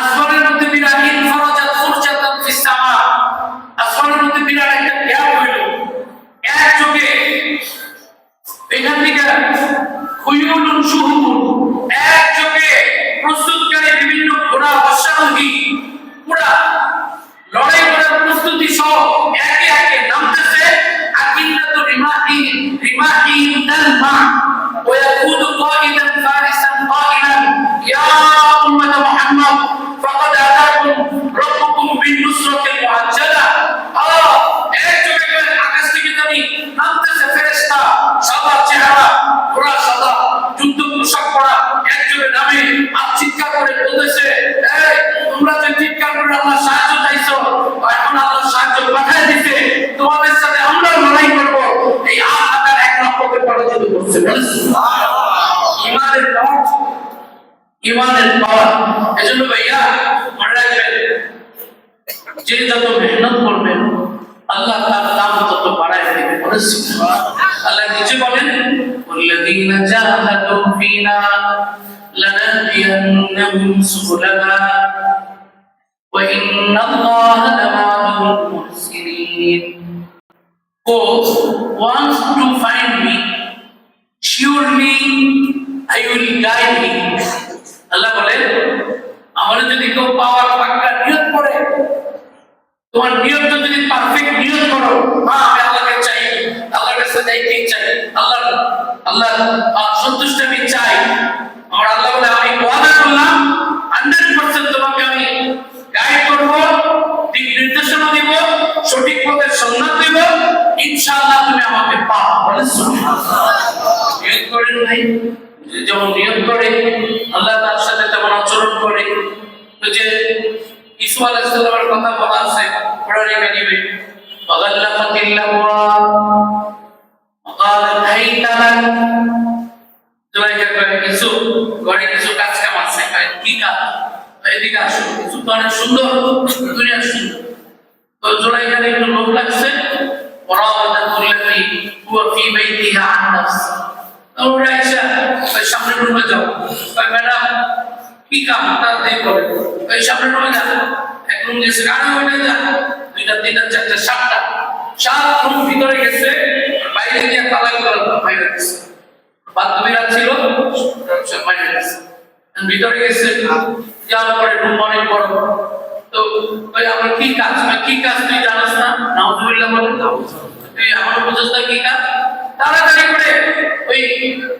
আসমানের মধ্যে বিরাট ইনফারাজাত ফুরজাতান ফিস সামা, আসমানের মধ্যে বিরাট একটা গ্যাপ হইল, এক চোখে এখান থেকে খুয়ুলুন শুহুবুন, এক চোখে প্রস্তুতকারী বিভিন্ন ঘোড়া অশ্বারোহী পুরা লড়াই করার প্রস্তুতি সহ একে একে নামতেছে। আকিন্নাতু রিমাহি তালমা ওয়া ইয়াকুদু কাইদান ফারিসান কাইলান ইয়া উম্মাত মুহাম্মদ ফাকাদ আতাকুম রাব্বুকুম বিন-নুসরাতিল মুআজ্জালা। এক চোখে আকাশ থেকে জানি নামতেছে ফেরেশতা, সাদা চেহারা, ঘোড়া সাদা, যুদ্ধ পোশাক পরা, একজনে নামে আর চিৎকার করে বলতেছে, এই তোমরা যে চিৎকার করে আল্লাহ সাহায্য চাইছো, এখন আল্লাহ সাহায্য পাঠিয়ে দিতে, তোমাদের সাথে আমরা লড়াই করব। এই আল্লাহর এক লক্ষ্যকে পরাজিত করছে। ইমানের পাওয়ার, ইমানের পাওয়ার। এজন্য ভাইয়া মনে রাখবেন, যে যত মেহনত করবেন আল্লাহ তার দাম তত বাড়ায় দিবেন। আল্লাহ নিজে বলেন, ওয়াল্লাযীনা জাহাদু ফীনা লানাহদিয়ান্নাহুম সুবুলানা ওয়া ইন্নাল্লাহা লামা'আল মুহসিনিন। Who wants to find me, surely I will guide him. আল্লাহ বলেন, আমাদের যদি কেউ পাওয়ার পাক্কা নিয়ত করে, তোমার নিয়তটা যদি পারফেক্ট নিয়ত করো, আমি আল্লাহকে চাই, আল্লাহর কাছে যাইতে চাই, আল্লাহ সন্তুষ্ট আমি চাই, আমার আল্লাহ বলে আমি ওয়াদা করলাম 100% তোমাকে আমি গাইড করব, দিক নির্দেশনা দিব, সঠিক পথের সন্ধান দিব, ইনশাআল্লাহ তুমি আমাকে পাও। বলেন সুবহানাল্লাহ। নিয়ত করেন ভাই, যেমন নিয়ত করে আল্লাহ তার সাথে তেমন আচরণ করে। যে ঈসা আলাইহিস সালামের কথা বলা আছে কোরআনে কারিমে, ফাগাল্লাফাতিল্লাহু ওয়াকালাত হাইতালাক, জুলাইখা কয় কিছু ঘরে কিছু কাজ কাম আছে, কি কাজ, এদিকে আসো, কিছু তো অনেক সুন্দর, দুনিয়া সুন্দর। তো জুলাইখার একটু লোভ লাগছে, ওরাওয়াদাতুল্লাতি হুয়া ফি বাইতিহা আন নাফসি, তোমরা আয়েশা ওই সামনের রুমে যাও, কয় ম্যাডাম কি কাম, তাড়াতাড়ি বলে, ওই সামনের রুমে যাও, এক রুম গেছে, আর ওইটা যা, দুইটা তিনটা চারটা সাতটা, 7 রুম ভিতরে গেছে, বাইরে গিয়ে তালা করে বাইরে গেছে, বাথরুমের ছিল বাইরে গেছে, ভিতরে গেছে, যাওয়ার পরে রুম অনেক বড়। তো ওই আমার কি কাজ, কি কাজ তুই জানাস না? নাউযুবিল্লাহ বলেন, তুই আমার বুঝছ না কি কাজ? তাড়াতাড়ি করে ওই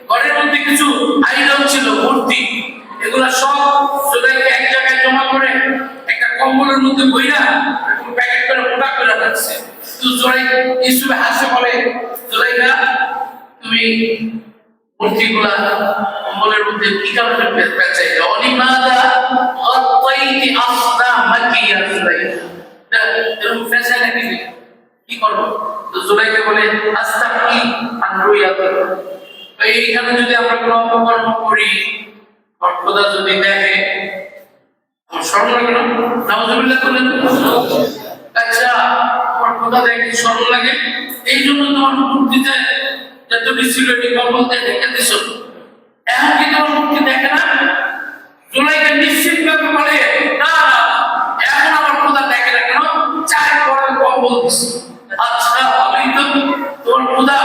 ঘরের মধ্যে কিছু আইডল ছিল, মূর্তি, এগুলা সব জুলাইখা এক জায়গায় জমা করে একটা কম্বলের মধ্যে বইরা প্যাকেট করে মোটা করে রাখছে। তো জুলাইখা ইউসুফ হাসে বলে, জুলাইখা তুমি মূর্তিগুলা কম্বলের মধ্যে কি কারণে পেঁচাইলে? অনিমাদা গাত্তাইতি আসনামাকি ইয়া জুলাইখা, এরকম পেঁচাইলে কি করবো? তো জুলাইখা বলে, আস্তাগফি আন রুয়াতি, এইখানে যদি আমরা কোনো অপকর্ম করি, খোদা যদি দেখে, আমার শরম লাগে না? নাউযুবিল্লাহ বলেন। আচ্ছা, আমার খোদা দেখে শরম লাগে, এই জন্য তোমার মূর্তিতে যত ছিল এই কম্বল দিয়ে ঢেকে দিছো, এখন কি তোমার মূর্তি দেখে না? জুলাইখা নিশ্চিত ভাবে বলে, না না, এখন আমার খোদা দেখে না, কেন? 4 বড় কম্বল দিছি। আচ্ছা, আমি তো তোমার খোদা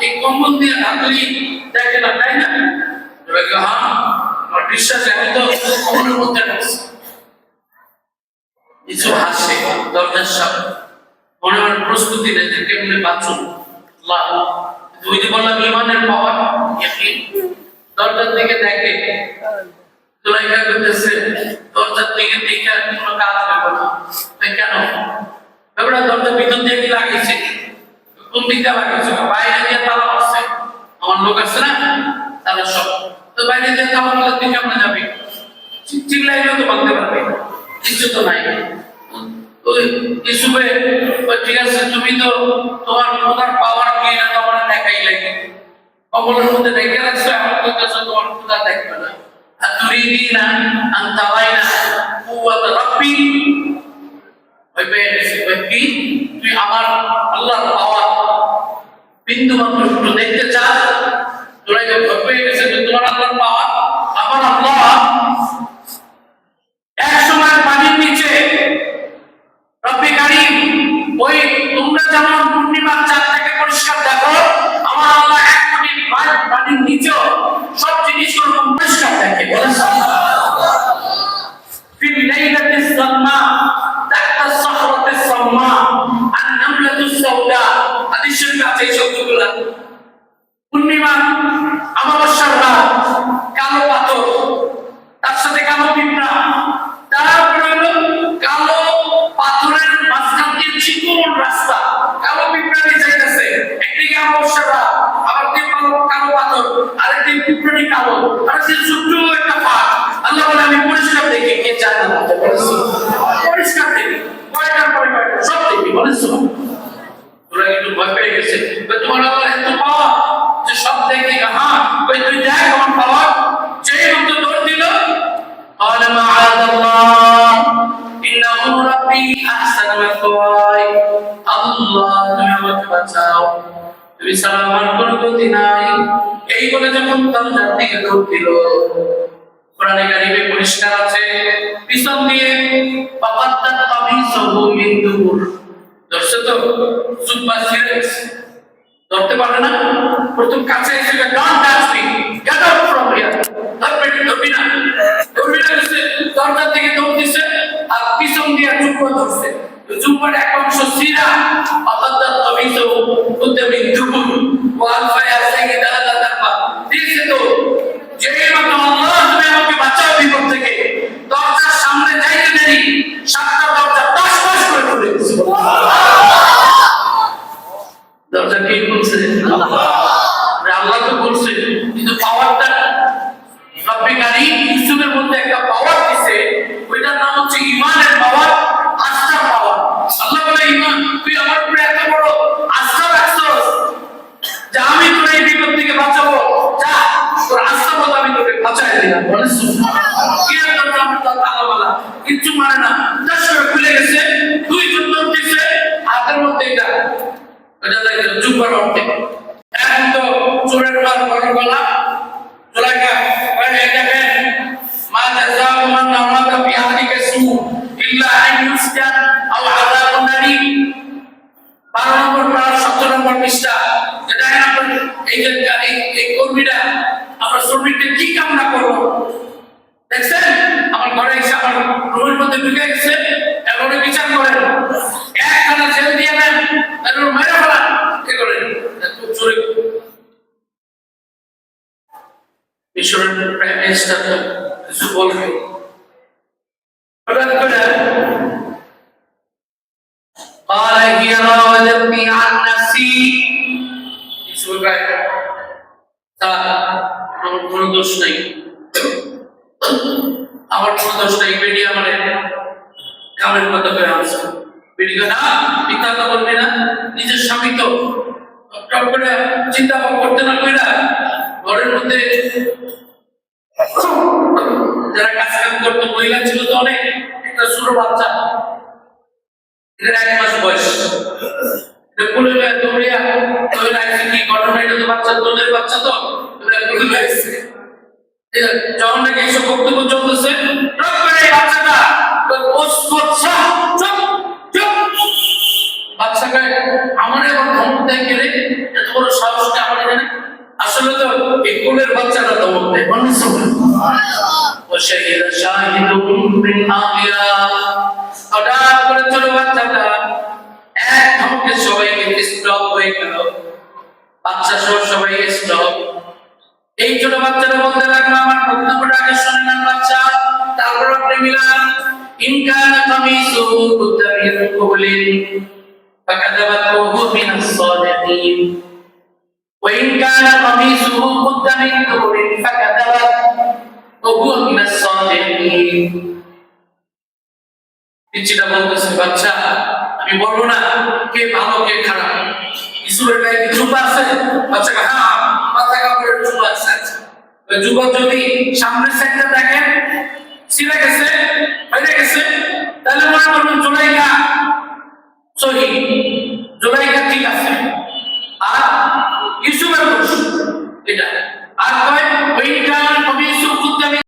এই কম্বল দিয়ে ঢাকলি দেখে না, তাই না? জুলাইখা, হ্যাঁ আমার বিশ্বাস, আমি তো কম্বলের মধ্যে ঢাকছি। কিছু হাসে দরজার সামনে, মনে মনে প্রস্তুতি নেই যে কেমনে বাঁচুন। ওই যে বললাম ইমানের পাওয়ার, ইয়াকিন। দরজার দিকে দেখে, জুলাইখা করতেছে, দরজার দিকে দেখে কোনো কাজ হবে না। কেন? ব্যাপারটা দরজার ভিতর দিয়ে কি লাগিয়েছে, কোন দিকটা লাগিয়েছে? বাইরে দিয়ে তালা মারছে, আমার লোক আছে না, তারা সব তো বাইরে দিয়ে তালা মারলে তুই কেমন যাবি? চিল্লাইলেও তো বলতে পারবে, কিছু তো নাই। ইউসুফে ঠিক আছে, তুমি তো তোমার খোদার পাওয়ার কি না তোমার দেখাই লাগে, কবলের মধ্যে দেখে রাখছো, এখন কইতেছো তোমার খোদা দেখবে না। আর তুরিদিনা আন তারাইনা কুওয়াত রাব্বি, ওই কি তুই আমার আল্লাহর পাওয়ার বিন্দু মাত্র একটু দেখতে চাস? জুলাইখা ভয় পেয়ে গেছে যে তোমার আল্লাহর পাওয়ার, আমার আল্লাহ এক সময় যায়, পরিষ্কার দেখবি, কয়টার পরে কয়টা সব দেখবি, বলিস তোরা একটু ভয় পেয়ে গেছে, তোমার আবার এত পাওয়া যে সব দেখবি। হ্যাঁ ওই তুই দেখ আমার পাওয়া, যেই মতো দৌড় দিল, قال معاذ الله إنه ربي أحسن مثواي, আল্লাহ তুমি আমাকে বাঁচাও, তুমি ছাড়া আমার কোনো গতি নাই। এই বলে যখন দরজার দিকে দৌড় দিল, কোরআনে কারিমে পরিষ্কার আছে, পিছন দিয়ে পাপাত্তাত তামিসহু মিন দুবুর, ধরছে তো জুব্বা ছিঁড়ে ধরতে পারে না, প্রথম কাছে এসে don't touch me, get out from here, ধরবি না গেছে, দরজার দিকে দৌড় দিছে, আর পিছন দিয়ে জুব্বা ধরছে, জুব্বার এক অংশ ছিঁড়া, পাপাত্তাত তামিসহু মিন দুবুর ওয়াল ফায়া সাইয়্যিদা আল্লাহ তারপা দিছে তো, যেই মাত্র আল্লাহ তুমি আমাকে বাঁচাও বিপদ থেকে, দরজার সামনে যাইতে দেরি সাতটা দরজা টস টস করে পড়ে গেছে। দরজা কে খুলছে? আল্লাহ তো খুলছে, কিন্তু পাওয়ারটা রব্বে কারীম ইউসুফের মধ্যে একটা পাওয়ার দিছে, ওইটার নাম হচ্ছে ঈমানের পাওয়ার, আস্থার পাওয়ার। আল্লাহ বলে ঈমান, তুই আমার উপরে এত বড় আস্থা রাখছস যে আমি তোর এই বিপদ থেকে বাঁচাবো, যা তোর আস্থা মতো আমি তোকে বাঁচাই দিলাম। বলে কি আর দরজা আমার তো তালা বলা কিচ্ছু মানে না, দশ করে খুলে গেছে, দুই জন দৌড় দিছে, হাতের মধ্যে এটা এটা দেখে জুব্বার অর্থে, এখন তো চোরের মার বড় গলা জোলাইকা দেখেন, মা জাযাউ মান আরাদা বিআহলিকা সু ইল্লা আন ইউসজান আও আযাবুন আলীম, 12 নম্বর পারা 17 নম্বর পৃষ্ঠা। এটা আমরা এই যে এই কর্মীরা আমরা শ্রমিকদের কি কামনা করব, দেখছেন আমার ঘরে এসে আমার রুমের মধ্যে ঢুকে গেছে, এখন বিচার করেন, একখানা জেল দিয়ে নেন, তারপর মেরে ফেলান, কি করেন চুরি। মিশরের প্রাইম মিনিস্টার কিছু বলবে, হঠাৎ করে قال هي راودتني عن نفسي, কিছু ভাই আমার কোনো দোষ নাই, আমার কোনো দোষ নাই, বেডি আমার কামের কথা করে আনছে, বেডি না পিতা তো বলবে না, নিজের স্বামী তো টপ করে চিন্তা করতে না কইরা ঘরের মধ্যে যারা কাজ কাম করতো মহিলা ছিল তো অনেক, একটা ছোট বাচ্চা, এর 1 মাস বয়স, কোলে দৌড়িয়া ওই রাইছে কি ঘটনা, এটা তো বাচ্চা, তোদের বাচ্চা তো কোলে রাইছে, যখন নাকি এসব বক্তব্য চলতেছে, টপ করে এই বাচ্চাটা বাচ্চাকে আমার এখন ধমক দেয় গেলে এত বড় সাহসটা আমার এখানে, আসলে তো এই কোলের বাচ্চাটা ধমক দেয়, মানুষ হঠাৎ করে ছোট বাচ্চাটা এক ধমকে সবাইকে স্টপ হয়ে গেল, বাচ্চা সহ সবাই স্টপ। এই ছোট বাচ্চাটা বলতে লাগলো, আমার বক্তব্যটা আগে শুনে নেন বাচ্চা, তারপর আপনি মিলান, ইনকানা কামিসুহু কুদ্দা মিন কুবলিন ফাকাযাবাতহু মিনাস সাদিকিন ওয়া ইন কানা কামিসুহু কুদ্দা মিন দুবুরিন ফাকাযাবাতহু মিনাস সাদিকিন। পিচ্চিটা বলতেছে, বাচ্চা আমি বলবো না কে ভালো কে খারাপ, ইসুরের গায়ে কি জুবা আছে? বাচ্চা হ্যাঁ মাথা কাপড়ের জুবা আছে, ওই জুবা যদি সামনের সাইডটা দেখেন ছিঁড়ে গেছে হয়ে গেছে, তাহলে মনে করবেন জোলাইকা সহি, জোলাইকা ঠিক আছে, আর ইউসুফের দোষ এটা, আর কয় ওইটা